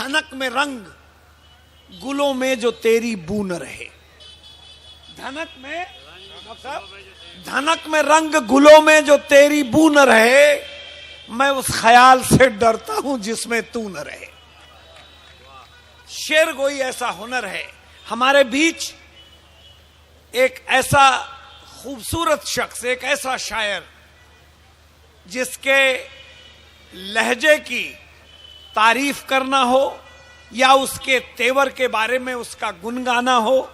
धनक में रंग गुलों में जो तेरी बू न रहे। धनक में रंग गुलों में जो तेरी बू न रहे, मैं उस ख्याल से डरता हूं जिसमें तू न रहे। शेर गोई ऐसा हुनर है। हमारे बीच एक ऐसा खूबसूरत शख्स, एक ऐसा शायर जिसके लहजे की तारीफ करना हो या उसके तेवर के बारे में उसका गुनगाना हो,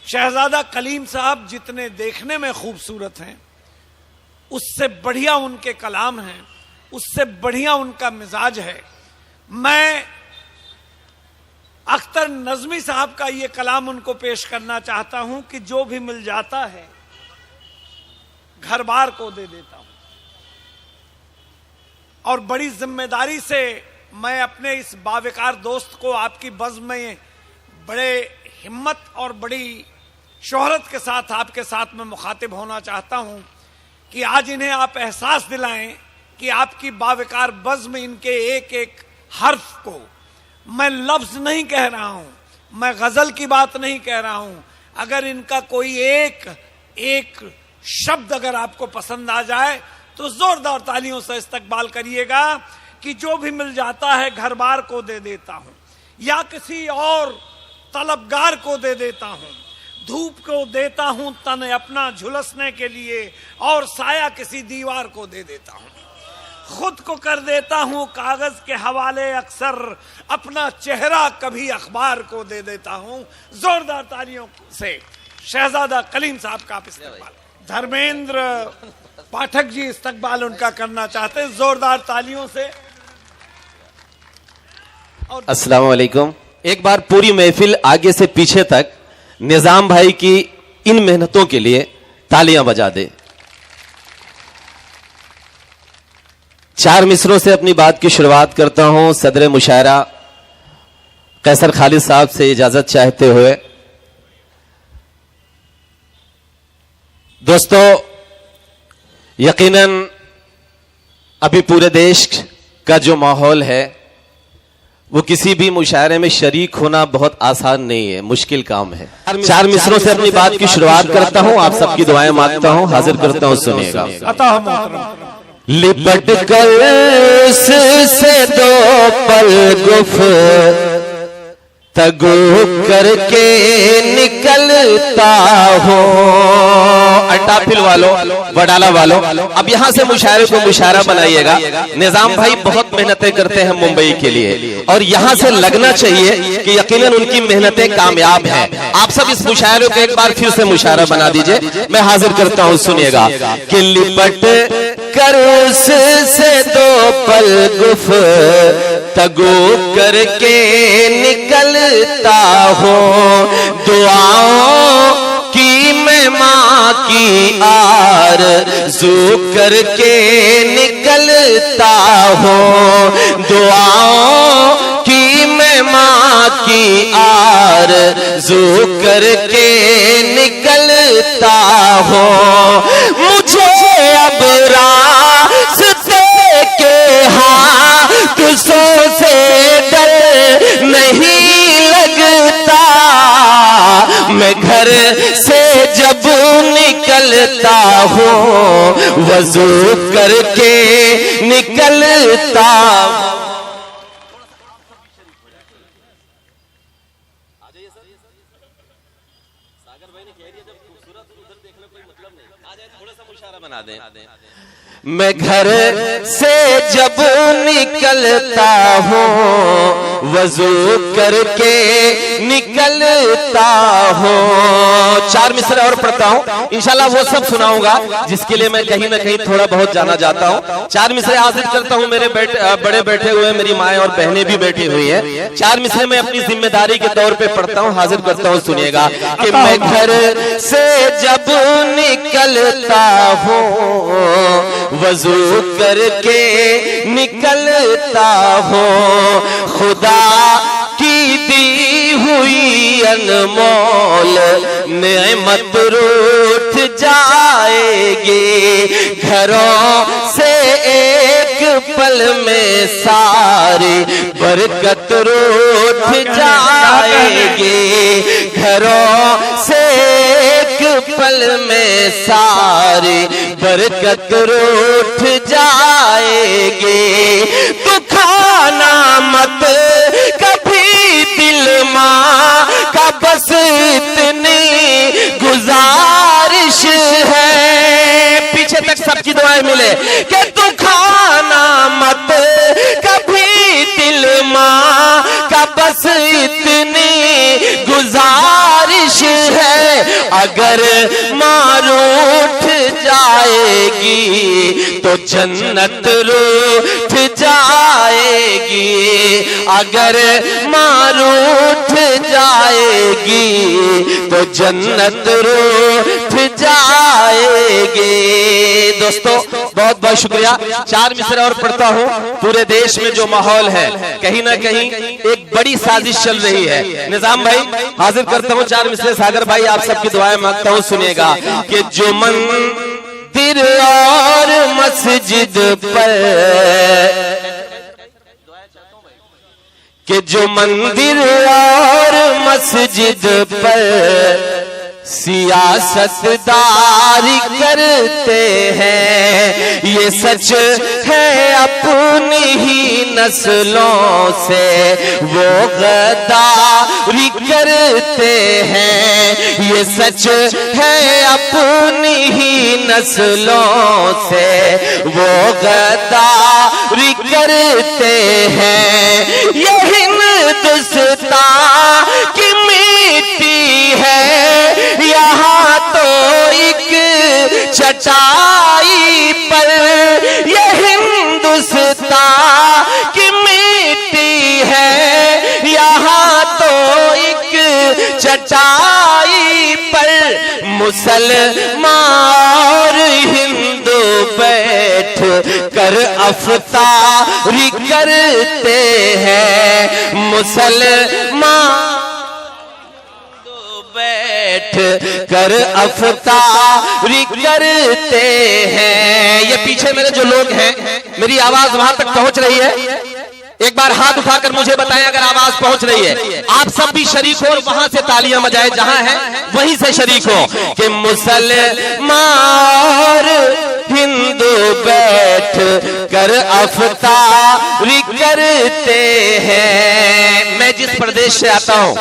शहजादा कलीम साहब जितने देखने में खूबसूरत हैं, उससे बढ़िया उनके कलाम हैं, उससे बढ़िया उनका मिजाज है। मैं अख्तर नज़मी साहब का ये कलाम उनको पेश करना चाहता हूं कि जो भी मिल जाता है घर बार को दे देता हूं। और बड़ी जिम्मेदारी से मैं अपने इस बावकार दोस्त को आपकी बज़्म में बड़े हिम्मत और बड़ी शोहरत के साथ आपके साथ में मुखातिब होना चाहता हूं कि आज इन्हें आप एहसास दिलाएं कि आपकी बावकार बज़्म इनके एक एक हर्फ को, मैं लफ्ज नहीं कह रहा हूं, मैं गजल की बात नहीं कह रहा हूं, अगर इनका कोई एक एक शब्द अगर आपको पसंद आ जाए तो जोरदार तालियों से इस्तकबाल करिएगा कि जो भी मिल जाता है घर बार को दे देता हूं, या किसी और तलबगार को दे देता हूं, धूप को देता हूं तन अपना झुलसने के लिए, और साया किसी दीवार को दे देता हूं, खुद को कर देता हूं कागज के हवाले, अक्सर अपना चेहरा कभी अखबार को दे देता हूं। जोरदार तालियों से शहजादा कलीम साहब का आप इस्तकबाल। धर्मेंद्र पाठक जी इस्तकबाल उनका करना चाहते हैं, जोरदार तालियों से। अस्सलाम वालेकुम। एक बार पूरी महफिल आगे से पीछे तक निजाम भाई की इन मेहनतों के लिए तालियां बजा दे। 4 मिसरों से अपनी बात की शुरुआत करता हूं सदर मुशायरा कैसर खालिद साहब से इजाजत चाहते हुए। दोस्तों, यकीनन अभी पूरे देश का जो माहौल है वो किसी भी मुशायरे में शरीक होना बहुत आसान नहीं है, मुश्किल काम है। 4 मिसरों से अपनी बात की शुरुआत करता हूं, आप सबकी दुआएं मांगता हूं, हाजिर करता हूं, सुनिएगा। लिपट कर से दो पल गुफ तगो करके निकलता हो। अट्टाफिल वालों, वडाला वालों, अब यहां से मुशायरे को मुशायरा बनाइएगा। निजाम भाई बहुत मेहनतें करते हैं मुंबई के लिए, और यहां से लगना चाहिए कि यकीनन उनकी मेहनतें कामयाब हैं। आप सब इस मुशायरे को एक बार फिर से मुशायरा बना दीजिए, मैं हाजिर करता हूं, सुनिएगा। कि लिपट कर से दो पल गुफ तगो करके निकलता हो। दुआओं की मैं माँ की आरज़ू करके निकलता हो। दुआओं की मैं माँ की आरज़ू करके निकलता हो। मुझे अब रास्ते के हाथों से डर नहीं लगता। मैं घर से जब निकलता हूँ वज़ू करके निकलता। सागर भाई ने कह दिया जब खूबसूरत उधर देखने कोई मतलब नहीं, आ जाए थोड़ा सा मुशायरा बना दें। मैं घर से जब निकलता हूँ वज़ू करके निकलता हूँ। 4 मिसरे और पढ़ता हूँ, इंशाल्लाह वो सब सुनाऊंगा जिसके लिए मैं कहीं ना कहीं थोड़ा बहुत जाना चाहता हूँ। 4 मिसरे हाजिर करता हूँ। मेरे बड़े बैठे हुए, मेरी माएँ और बहनें भी बैठी हुई हैं। 4 मिसरे मैं अपनी जिम्मेदारी के तौर पे पढ़ता हूँ, हाजिर करता हूँ, सुनिएगा। कि मैं घर से जब निकलता हूँ वज़ू करके निकलता हो। खुदा की दी हुई अनमोल नेमत रूठ जाएगी। घरों से एक पल में सारी बरकत रूठ जाएगी, घरों से एक पल में सारी बरकत रूठ जाएगी। तू खाना मत कभी दिल माँ का, बस इतनी गुजारिश है। पीछे तक सबकी दुआएं मिले कि तू खाना मत कभी दिल माँ का, बस इतनी गुजारिश है। अगर माँ रूठ जाएगी तो जन्नत रूठ जाएगी, अगर माँ रूठ जाएगी तो जन्नत रूठ जाएगी। दोस्तों बहुत बहुत शुक्रिया। 4 मिसरे और पढ़ता हूँ। पूरे देश में जो माहौल है, कहीं ना कहीं एक बड़ी साजिश चल रही है। निजाम भाई हाजिर करता हूँ 4 मिसरे। सागर भाई आप सबकी दुआएं मांगता हूँ, सुनिएगा कि जो मंदिर और मस्जिद पर, कि जो मंदिर और मस्जिद पर सियासतदारी करते हैं, ये सच है अपनी ही नस्लों से वो गद्दारी करते हैं, ये सच है अपनी ही नस्लों से वो गद्दारी करते हैं। ये हिंदुस्तान की मिट्टी है, यहाँ तो एक चटाई पर, ये हिंदुस्तान की मिट्टी है, यहाँ तो एक चटाई पर मुसलमान और हिंदू बैठ कर अफ्तारी करते हैं, मुसलमान बैठ कर अफ्तारी करते हैं। ये पीछे मेरे जो लोग हैं, मेरी आवाज वहां तक पहुंच रही है? एक बार हाथ उठाकर मुझे बताएं अगर आवाज पहुंच रही है। आप सब भी शरीक हो और वहां से तालियां बजाएं, जहां है वहीं से शरीक हो कि मुसलमान हिंदू बैठ कर अफ्तारी करते हैं। मैं जिस प्रदेश से आता हूं,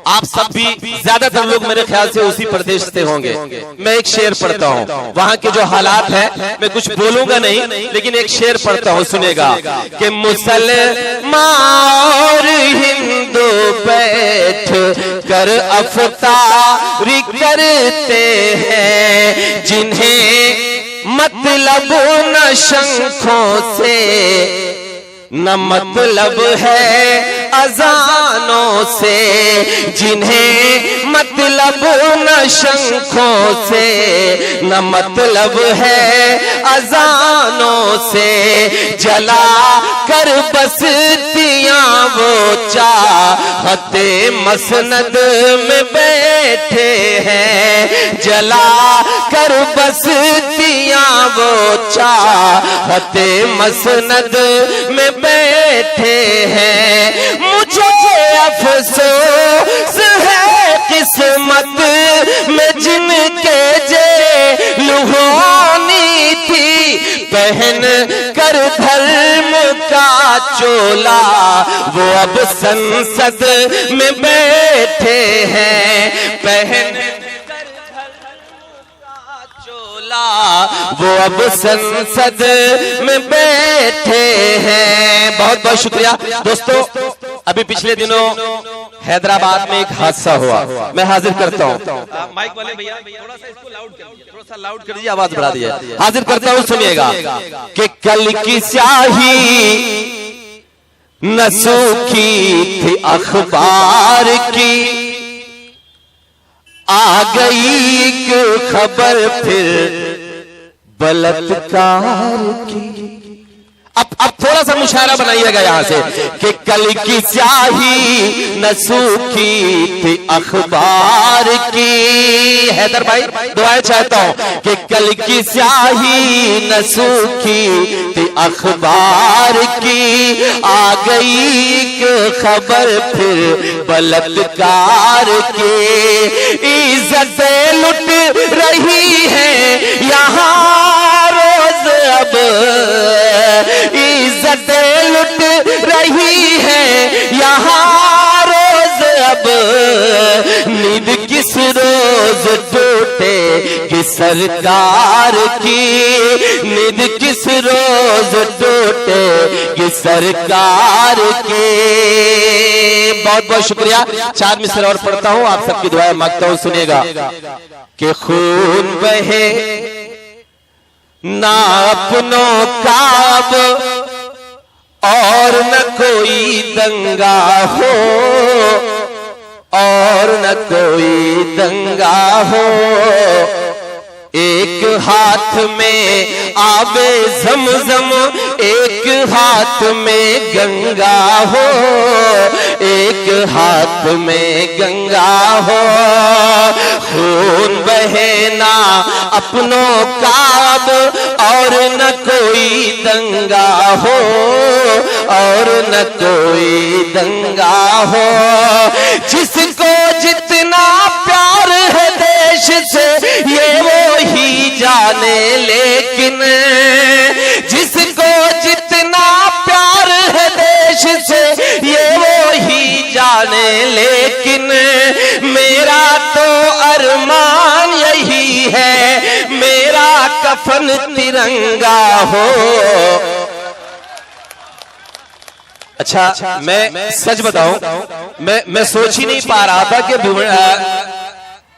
आप सब भी ज्यादातर लोग मेरे ख्याल से उसी प्रदेश से होंगे। मैं एक शेर पढ़ता हूँ, वहां के जो हालात हैं, मैं कुछ बोलूंगा नहीं, लेकिन एक शेर पढ़ता हूँ, सुनेगा कि मुसलमान और हिंदू बैठ कर अफ्तारी करते हैं, जिन्हें मतलब न शंखों से न मतलब है अजानों से, जिन्हें मतलब न शंखों से न मतलब है अजानों से, जला कर बस्तियां वो चाहते मसनद में बैठे हैं, जला कर बस्तियां वो चाहते मसनद में बैठे हैं। मुझे अफसोस है किस्मत में जिनके जेल होनी थी, पहन कर धर्म का चोला वो अब संसद में बैठे हैं, पहन वो अब संसद में बैठे हैं। बहुत बहुत शुक्रिया दोस्तों। अभी पिछले दिनों हैदराबाद में एक हादसा हुआ, मैं हाजिर करता हूँ। माइक वाले भैया थोड़ा सा इसको लाउड कर दीजिए, थोड़ा सा लाउड कर दीजिए, आवाज बढ़ा दीजिए। हाजिर करता हूँ, सुनिएगा कि कल की स्याही न सूखी थी अखबार की, आ गई एक खबर फिर बलात्कार की। अब अब थोड़ा सा मुशायरा बनाइएगा यहां से कि कल की स्याही न सूखी थी अखबार की। हैदर भाई दुआएं चाहता हूं कि कल की स्याही न सूखी थी अखबार की, आ गई एक खबर फिर बलात्कार की। इज्जत लुट रही है यहाँ रोज अब, इज्जत लुट रही है यहाँ रोज अब, नींद किस रोज टूटे कि सरकार की, नींद किस रोज टूटे कि सरकार की। बहुत बहुत शुक्रिया। 4 मिसर और पढ़ता हूं, आप सबकी दुआएं मांगता हूं, सुनिएगा कि खून बहे ना अपनों का अब, और न कोई दंगा हो, और न कोई दंगा हो। एक हाथ में आबे ज़मज़म, एक हाथ में गंगा हो, एक हाथ में गंगा हो। खून बहे ना अपनों का अब, और न कोई दंगा हो, और न कोई दंगा हो। जिसको जितना प्यार है देश से ये वो ही जाने, लेकिन जिसको जितना प्यार है देश से ये वो ही जाने, लेकिन मेरा तो अरमान यही है मेरा कफन तिरंगा हो। अच्छा मैं सच बताऊं, मैं सोच ही नहीं पा रहा था कि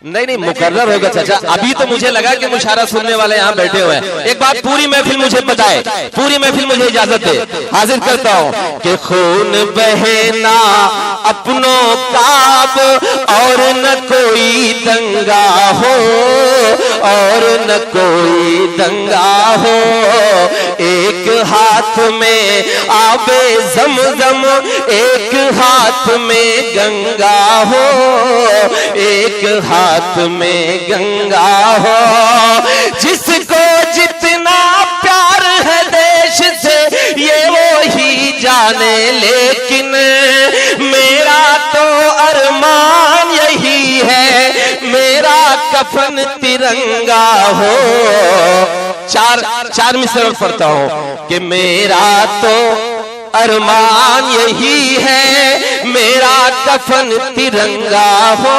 नहीं मुकर्रर होगा चाचा। अभी तो मुझे लगा कि मुशायरा सुनने वाले यहाँ बैठे हुए हैं। एक बात पूरी महफिल मुझे बताए, पूरी महफिल मुझे इजाजत दे, हाजिर करता हूँ कि खून बहे ना अपनों का अब, और न कोई दंगा हो, और न कोई दंगा हो। एक हाथ में आबे ज़मज़म, एक हाथ में गंगा हो, एक हाथ में गंगा हो। जिसको जितना प्यार है देश से ये वो ही जाने, लेकिन मेरा तो अरमान यही है मेरा कफन तिरंगा हो। चार मिसर पढ़ता हूं कि मेरा तो अरमान यही है मेरा कफन तिरंगा हो,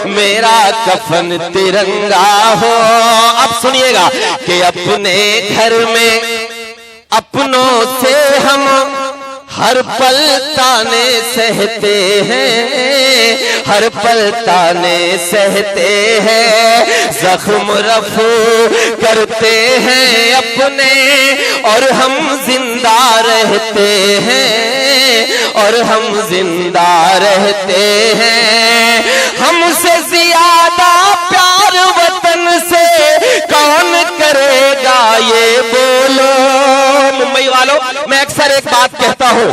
मेरा कफन तिरंगा हो। अब सुनिएगा कि अपने घर में अपनों से हम हर पल ताने सहते हैं, हर पल ताने सहते हैं। जख्म रफू करते हैं अपने, और हम जिंदा रहते हैं, और हम जिंदा रहते हैं। हमसे ज्यादा प्यार वतन से कौन करेगा ये बोलो। मुंबई वालों, मैं अक्सर एक बात कहता हूं,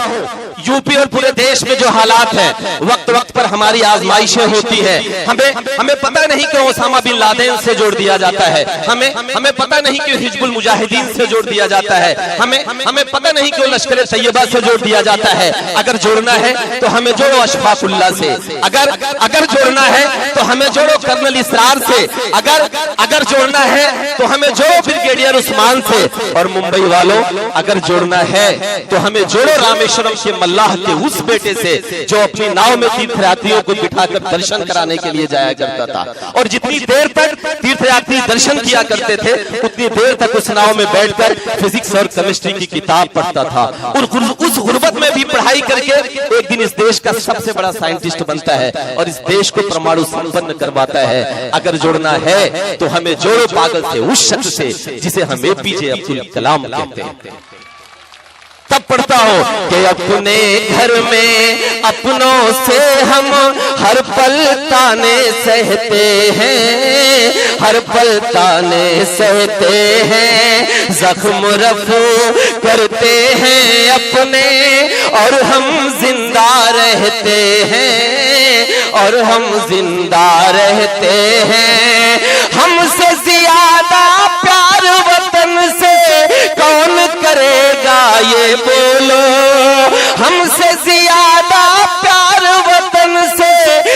यूपी और पूरे देश में जो हालात हैं, वक्त वक्त पर हमारी आजमाइशें होती हैं। हमें पता नहीं क्यों ओसामा बिन लादेन से जोड़ दिया जाता है, हमें पता नहीं क्यों हिजबुल मुजाहिदीन से जोड़ दिया जाता है, हमें पता नहीं क्यों लश्कर तैयबा से जोड़ दिया जाता है। अगर जोड़ना है तो हमें जोड़ो अशफाकुल्लाह से, अगर जोड़ना है तो हमें जोड़ो कर्नल इसरार से, अगर जोड़ना है तो हमें जोड़ो ब्रिगेडियर उस्मान से। और मुंबई वालों, अगर जोड़ना है तो हमें जोड़ो रामेश्वरम के मल्लाह के उस बेटे से जो अपनी नाव में तीर्थयात्रियों को बिठाकर दर्शन कराने के लिए जाया करता था। और जितनी देर तक तीर्थयात्री दर्शन किया करते थे उतनी देर तक उस नाव में बैठकर फिजिक्स और केमिस्ट्री की किताब पढ़ता था। और उस गुर्बत में भी पढ़ाई करके एक दिन इस देश का सबसे बड़ा साइंटिस्ट बनता है और इस देश को परमाणु संपन्न करवाता है। अगर जोड़ना है तो हमें जोड़ो पागल से, उस शख्स से जिसे हम APJ अब्दुल कलाम कहते हैं। तब पढ़ता हूं कि अपने घर में अपनों से हम हर पल ताने सहते हैं, हर पल ताने सहते हैं, जख्म रफू करते हैं अपने और हम जिंदा रहते हैं, और हम जिंदा रहते हैं। हमसे ज्यादा प्यार वतन से कौन करेगा ये बोलो, हमसे ज्यादा प्यार वतन से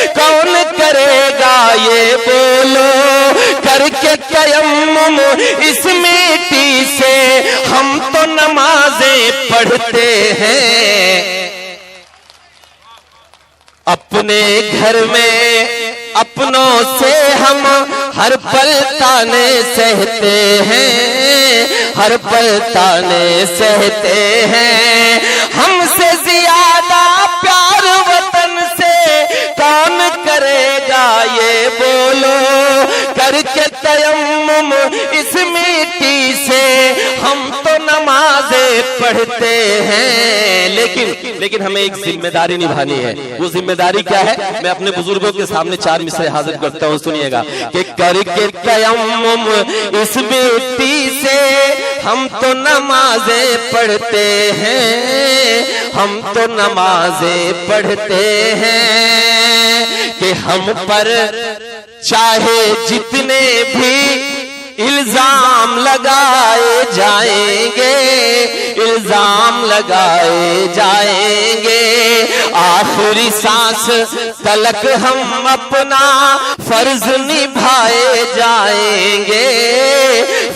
कौन करेगा ये बोलो। करके तयम्मुम इस मिट्टी से हम तो नमाजें पढ़ते हैं। अपने घर में अपनों से हम हर पल ताने सहते हैं, हर पल ताने सहते हैं। हमसे ज्यादा प्यार वतन से कौन करेगा ये बोलो। करके तयम्मुम इस मिट्टी से हम तो नमाजें पढ़ते हैं। लेकिन हमें एक जिम्मेदारी निभानी है। वो जिम्मेदारी क्या है? मैं अपने बुजुर्गों के सामने 4 मिसरे हाजिर करता हूं, सुनिएगा कि करके तयम्मुम इस मिट्टी से हम तो नमाजें पढ़ते हैं, हम तो नमाजें पढ़ते हैं। कि हम पर चाहे जितने भी इल्जाम लगाए जाएंगे, इल्जाम लगाए जाएंगे, आखिरी सांस तलक हम अपना फर्ज निभाए जाएंगे,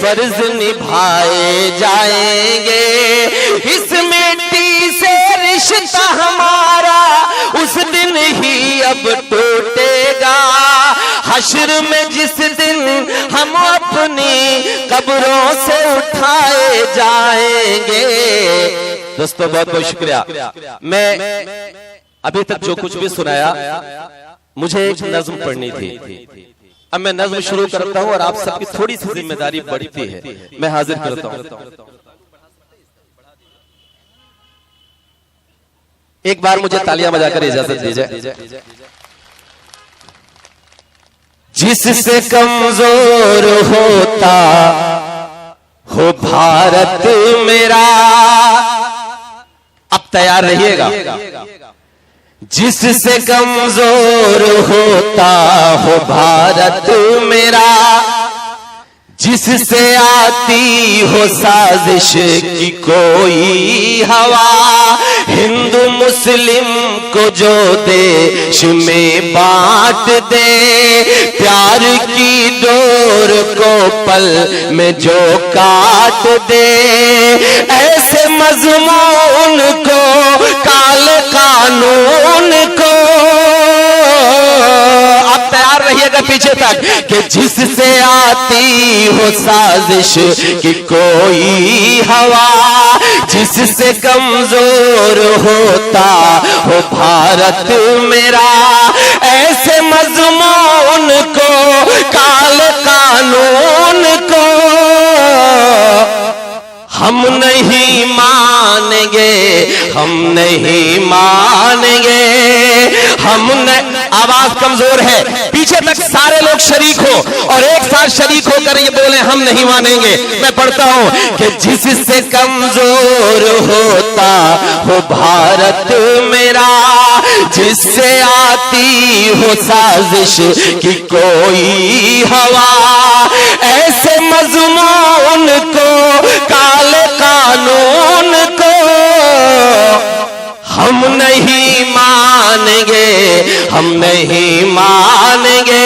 फर्ज निभाए जाएंगे। इस मिट्टी से रिश्ता हमारा उस दिन ही अब टूटेगा। हश्र में जिस दिन हम अपनी कब्रों से उठाए जाएंगे। दोस्तों बहुत बहुत शुक्रिया। मैं अभी तक जो कुछ भी सुनाया, मुझे एक नज्म पढ़नी थी। अब मैं नज्म शुरू करता हूं और आप सबकी थोड़ी सी जिम्मेदारी बढ़ती है, मैं हाजिर करता हूं। एक बार मुझे तालियां बजाकर इजाजत दीजिए। जिससे कमजोर होता हो भारत मेरा, अब तैयार रहिएगा। जिससे कमजोर होता हो भारत मेरा, जिससे आती हो साजिश की कोई हवा, हिंदू मुस्लिम को जो देश में बांट दे, प्यार की डोर को पल में जो काट दे, ऐसे मजमून को काल कानून को। आप तैयार रहिएगा पीछे तक कि जिससे आती हो साजिश की कोई हवा, जिससे कमजोर होता हो भारत मेरा, ऐसे मजमून को काल कानून को हम नहीं मानेंगे, हम नहीं मानेंगे, हम आवाज कमजोर है, पीछे तक सारे लोग शरीक हो और एक साथ शरीक होकर ये बोले हम नहीं मानेंगे। मैं पढ़ता हूं कि जिससे कमजोर होता हो भारत मेरा, जिससे आती हो साजिश की कोई हवा, ऐसे मजमून को काल कानून को हम नहीं मानेंगे, हम नहीं मानेंगे,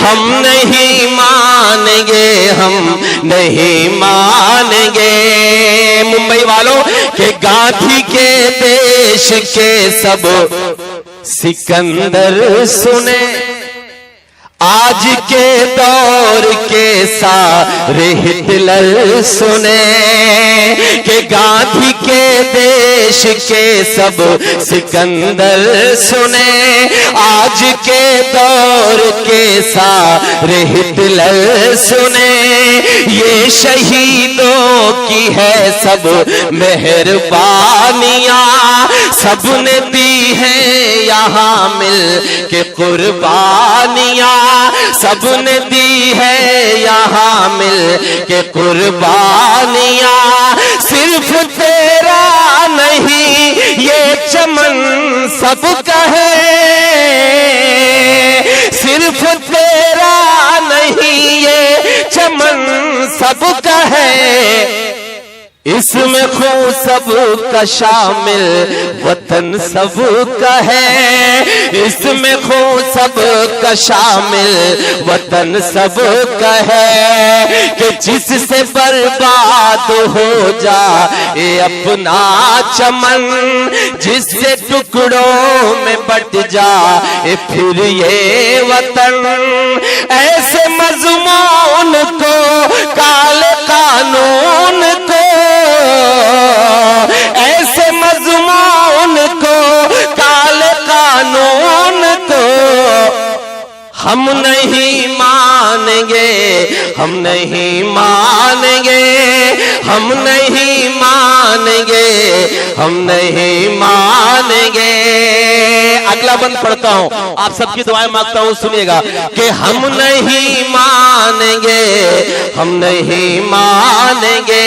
हम नहीं मानेंगे, हम नहीं मानेंगे। मुंबई वालों के गांधी के देश के सब सिकंदर सुने, आज के दौर के सारे हिटलर सुने, कि गांधी के देश के सब सिकंदर सुने, आज के दौर के सारे हिटलर सुने, ये शहीदों की है सब मेहरबानियां, सबने दी है यहाँ मिल के कुर्बानियां, सबने दी है यहाँ मिल के कुर्बानियां। सिर्फ तेरा नहीं ये चमन सबका है, सिर्फ तेरा नहीं ये चमन सबका है, इसमें खून सबका शामिल वतन सबका है, इसमें खून सबका शामिल वतन सबका है। कि जिससे बर्बाद हो जाए अपना चमन, जिससे टुकड़ों में बट जाए फिर ये वतन, ऐसे मजमून को काले कानून को, ऐसे मजमून को काले कानून को हम नहीं मानेंगे, हम नहीं मानेंगे, हम नहीं मानेंगे, हम नहीं मानेंगे। अगला बंद पढ़ता हूं, आप सबकी दुआएं मांगता हूं, सुनिएगा। कि हम नहीं मानेंगे, हम नहीं मानेंगे,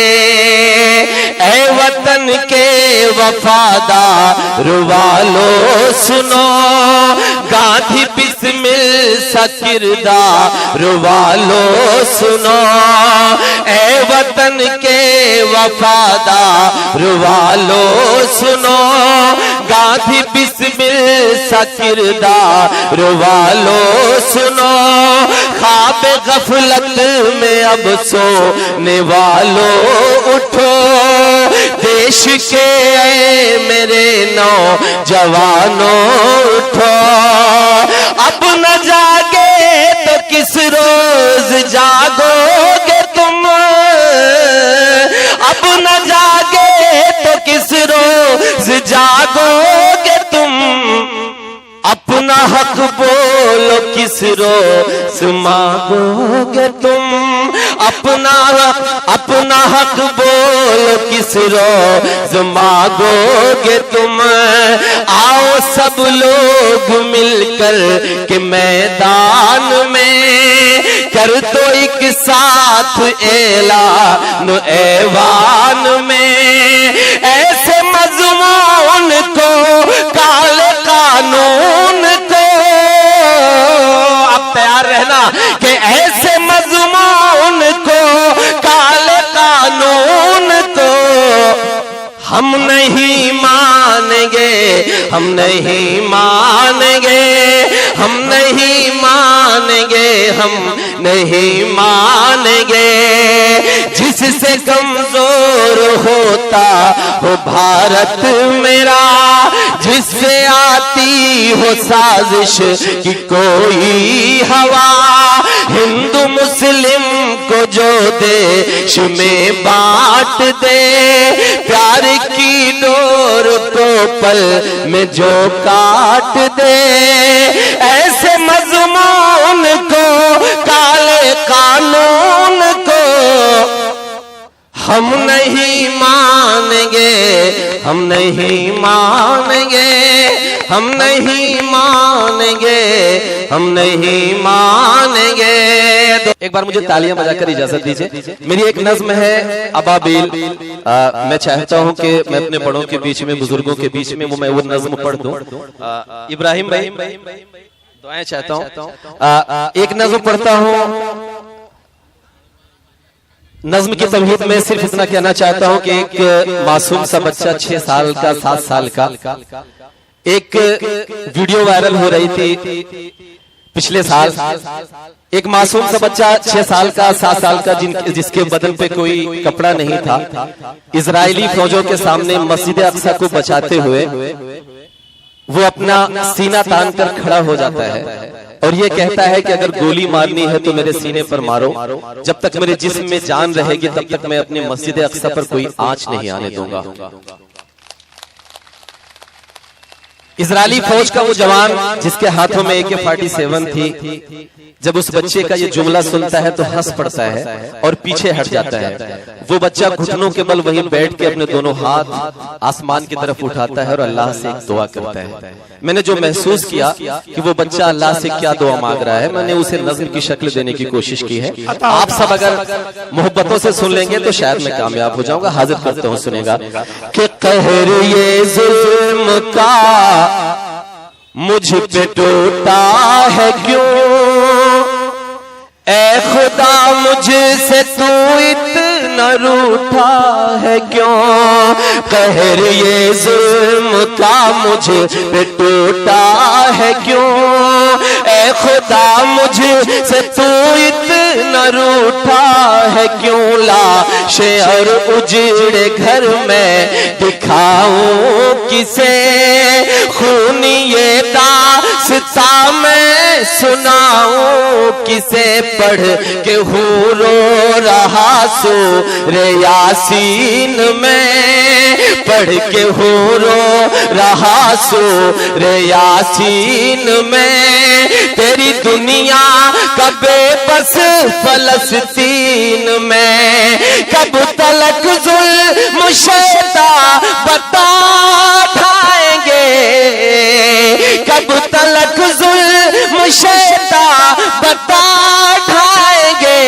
ऐ वतन के वफादार वालों सुनो, गांधी बिस्मिल सा किरदार वालों सुनो, ऐ वतन के वफादार वालों सुनो, गांधी बिस्मिल सा किरदार वालों सुनो, ख्वाब गफलत में अब सोने वालों उठो, देश के मेरे नौजवानों उठो, अब न जागे तो किस रोज जागोगे तुम, अब न जागे तो किस रोज जागोगे तुम, अपना हक बोलो किस रोज मांगोगे तुम, अपना हक बोलो किस रोज मांगोगे तुम। आओ सब लोग मिलकर के मैदान में, कर तो एक साथ ऐलान ऐवान में, ऐसे मजमून को काले कानून को, अब तैयार रहना कि ऐसे मजमून को काले कानून को हम नहीं मानेंगे, हम नहीं मानेंगे, हम नहीं मानेंगे, हम नहीं मानेंगे। जिससे कमजोर होता हो भारत मेरा, जिससे आती हो साजिश की कोई हवा, हिंदू मुस्लिम को जो देश में बांट दे, प्यार की डोर को पल में जो काट दे, ऐसे मजमून को काले कानून को हम नहीं मानेंगे, हम नहीं मानेंगे, हम नहीं मानेंगे, हम नहीं मानेंगे। एक बार मुझे तालियां बजाकर इजाजत दीजिए। मेरी एक नज्म है अबाबिल, मैं चाहता हूं कि मैं अपने बड़ों के बीच में, बुजुर्गों के बीच में मैं वो नज्म पढ़ दूं। इब्राहिम भाई दुआएं चाहता हूं। एक नज्म पढ़ता हूं। नज्म की तमहीद में सिर्फ इतना कहना चाहता हूं कि एक मासूम सा बच्चा 6 साल का, 7 साल का, एक वीडियो वायरल हो रही थी पिछले साल। एक मासूम सा बच्चा 6 साल का, 7 साल का, जिसके बदन पे कोई कपड़ा नहीं था, इजरायली फौजों के सामने मस्जिद अक्सा को बचाते हुए वो अपना सीना तान कर खड़ा हो जाता है और ये कहता है कि अगर गोली मारनी है तो मेरे सीने पर मारो, जब तक मेरे जिस्म में जान रहेगी तब तक मैं अपने मस्जिद अक्सा पर कोई आंच नहीं आने दूंगा। इजरायली फौज का वो जवान जिसके हाथों में AK-47 थी, जब उस बच्चे का ये जुमला सुनता है तो हंस पड़ता है और पीछे हट जाता है। वो बच्चा घुटनों के बल वहीं बैठ के अपने दोनों हाथ आसमान की तरफ उठाता है और अल्लाह से एक दुआ करता है। मैंने जो महसूस किया कि वो बच्चा अल्लाह से क्या दुआ मांग रहा है, मैंने उसे नज़्म की शक्ल देने की कोशिश की है। आप सब अगर मोहब्बतों से सुन लेंगे तो शायद मैं कामयाब हो जाऊंगा। हाजिर करते हूँ, सुनेगा कि कहर ये जुल्म का मुझ पे टूटा है क्यों, ऐ खुदा मुझसे तू इतना रूठा है क्यों, कहर ये जुल्म का मुझ पे टूटा है क्यों, ऐ खुदा मुझसे तू इतना रूठा है क्यों, लाशे और उजड़े घर में दिखाऊं किसे, खूनी ये दास्ता मैं सुनाऊं किसे, पढ़ के हूँ रो रहा सूरे यासीन में, पढ़ के हूँ रो रहा सूरे यासीन में, तेरी दुनिया का बेबस फलस्तीन में, कब तलक जुल्म शैता बता ढाएंगे, कब तलक जुल्म शैता बता ढाएंगे,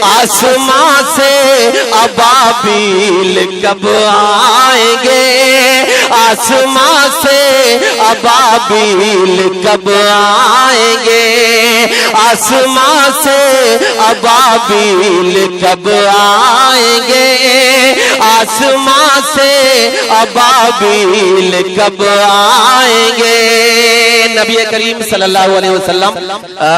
आसमां से अबाबील कब आएंगे, आसमां से अबाबील कब आएंगे, आसमां से अबाबील कब आएंगे, आसमां से अबाबील कब आएंगे। नबी करीम सल्लल्लाहु अलैहि वसल्लम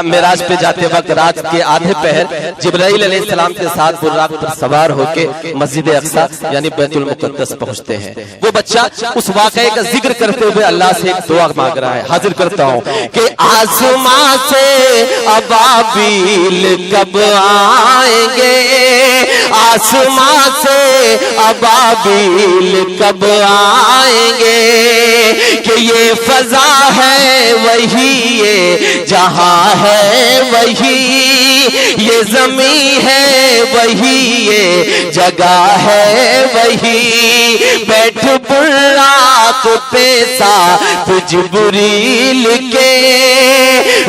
मिराज पे जाते वक्त रात के आधे पहर जिब्राइल अलैहिस्सलाम के साथ बुर्राक पर सवार होके मस्जिद अक्सा यानी बैतुल मुक़द्दस पहुंचते हैं। वो बच्चा उस वाक़े का जिक्र करते हुए अल्लाह से एक दुआ मांग रहा है। हाजिर करता हूं कि आसमां से अबाबील कब आएंगे, आसमां से अबाबील कब आएंगे, कि ये फजा है वही ये जहां है वही, ये जमी है वही ये जगह है वही, बैठ बुर्राक पे साथ जिब्रील के,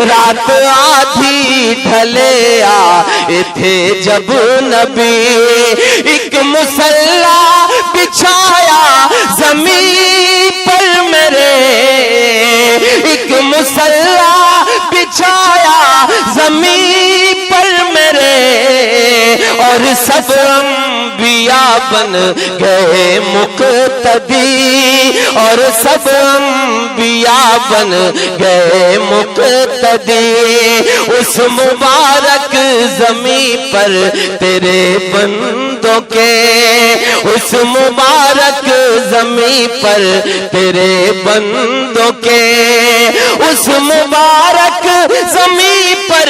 रात आधी ढले आए थे जब नबी, एक मुसल्ला बिछाया जमीन पर मेरे, एक मुसल्ला बिछाया जमीन पर मेरे, और सब अंबिया बन गए मुक्तदी, और सब अंबिया बन गए मुक्तदी, उस मुबारक जमी पर तेरे बंदों के, उस मुबारक जमी पर तेरे बंदों के, उस मुबारक जमी पर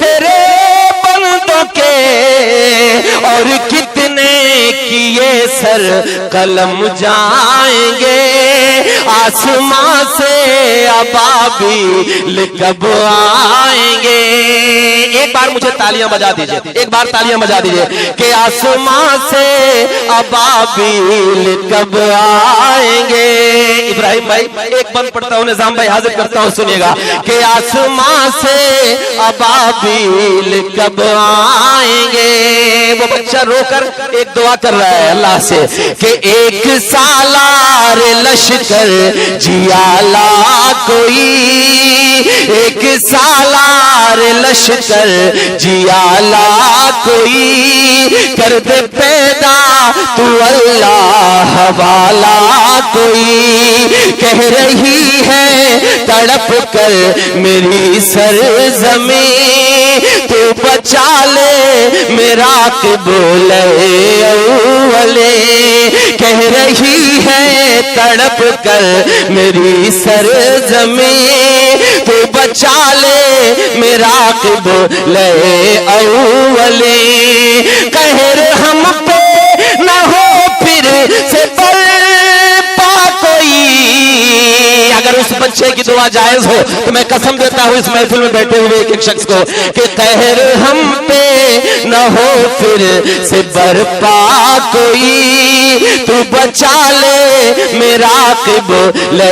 तेरे बंदों के, और कितने किए सर कलम जाएंगे, आसमां से अबाबील कब आएंगे। एक बार मुझे तालियां बजा दीजिए, एक बार तालियां बजा दीजिए कि आसमां से अबाबील कब आएंगे। इब्राहिम भाई एक बंद पढ़ता हूं, निजाम भाई हाजिर करता हूं, सुनिएगा कि आसमां से अबाबील कब आएंगे। वो बच्चा रोकर एक दुआ कर रहा है अल्लाह से कि एक सालार लश्कर जियाला कोई, एक सालार लश्कर जियाला कोई, कर दे पैदा तू अल्लाह वाला कोई, कह रही है तड़प कर मेरी सरज़मी, तू बचा ले मेरा क़िबल अव्वले, कह रही है तड़प कर मेरी सरज़मी, तू बचा ले मेरा क़िबल अव्वले, कहर हम पे न हो फिर से बर्पा कोई, की दुआ जायज हो तो मैं कसम देता हूं इस महफिल में बैठे हुए एक एक शख्स को कि कहर हम पे न हो फिर से बरपा कोई, तू बचा ले मेरा क़िबले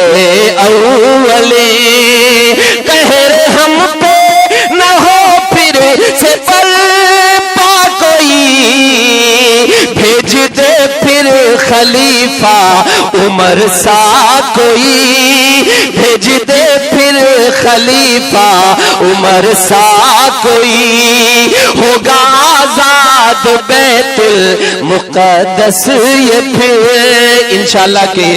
अव्वले। कहर हम पे न हो फिर से बरपा कोई, भेज दे फिर खलीफा उमर सा कोई, भेज दे फिर खलीफा उमर सा कोई। होगा आजाद बैतुल मुक़द्दस ये फिर इंशाअल्लाह के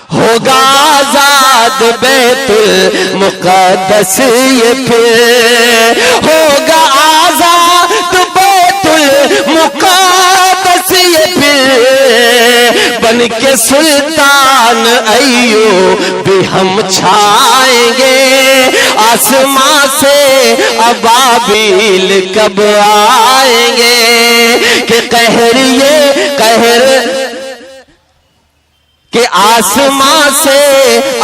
होगा आजाद बैतुल मुक़द्दस ये फिर होगा आजाद बैतुल मुक़द्दस ये फिर। बन के सुल्तान अय्यूब भी हम छाएंगे, आसमां से अबाबिल कब आएंगे। कि कहर ये कहर कि आसमां से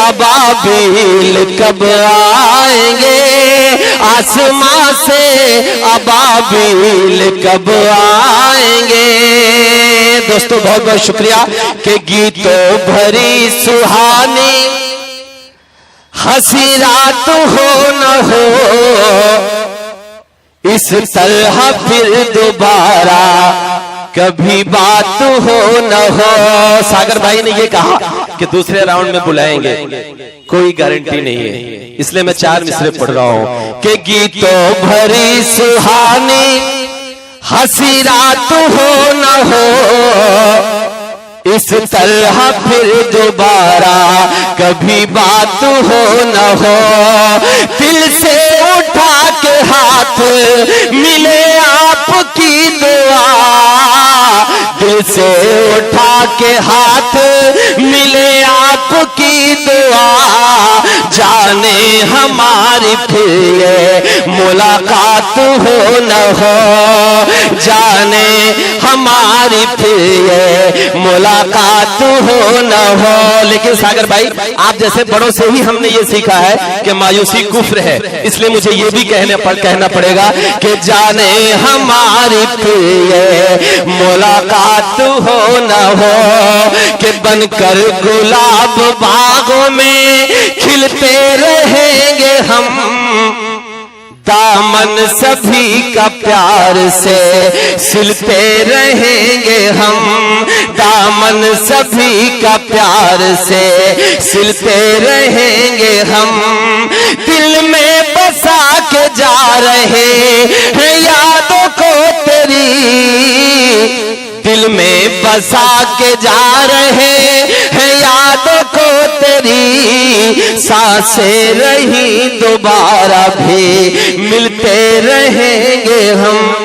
अबाबिल कब आएंगे, आसमां से अबाबिल कब आएंगे। दोस्तों बहुत बहुत शुक्रिया कि गीतों भरी सुहानी हंसी रात हो न हो, इस तरह फिर दोबारा कभी बात हो न हो। सागर भाई ने ये कहा कि दूसरे राउंड में बुलाएंगे, कोई गारंटी नहीं है, इसलिए मैं 4 मिसरे पढ़ रहा हूं कि गीतों भरी सुहानी हंसी रात हो न हो, इस तरह फिर दोबारा कभी बात हो न हो। दिल से उठा के हाथ मिले आपकी दुआ, दिल से उठा के हाथ मिले आपकी दुआ, जाने हमारी फिर ये मुलाकात हो न हो, जाने हमारी फिर ये मुलाकात हो न हो। लेकिन सागर भाई आप जैसे बड़ों से ही हमने ये सीखा है कि मायूसी कुफ्र है, इसलिए मुझे ये भी कहना पड़ेगा कि जाने हमारी फिर ये मुलाकात हो न हो। कि बनकर गुलाब बागों में खिलते रहेंगे हम, दामन सभी का प्यार से सिलते रहेंगे हम, दामन सभी का प्यार से सिलते रहेंगे हम। दिल में बसा के जा रहे हैं यादों को तेरी, दिल में बसा के जा रहे हैं यादों को तेरी, सांसें रही दोबारा भी मिलते रहेंगे हम।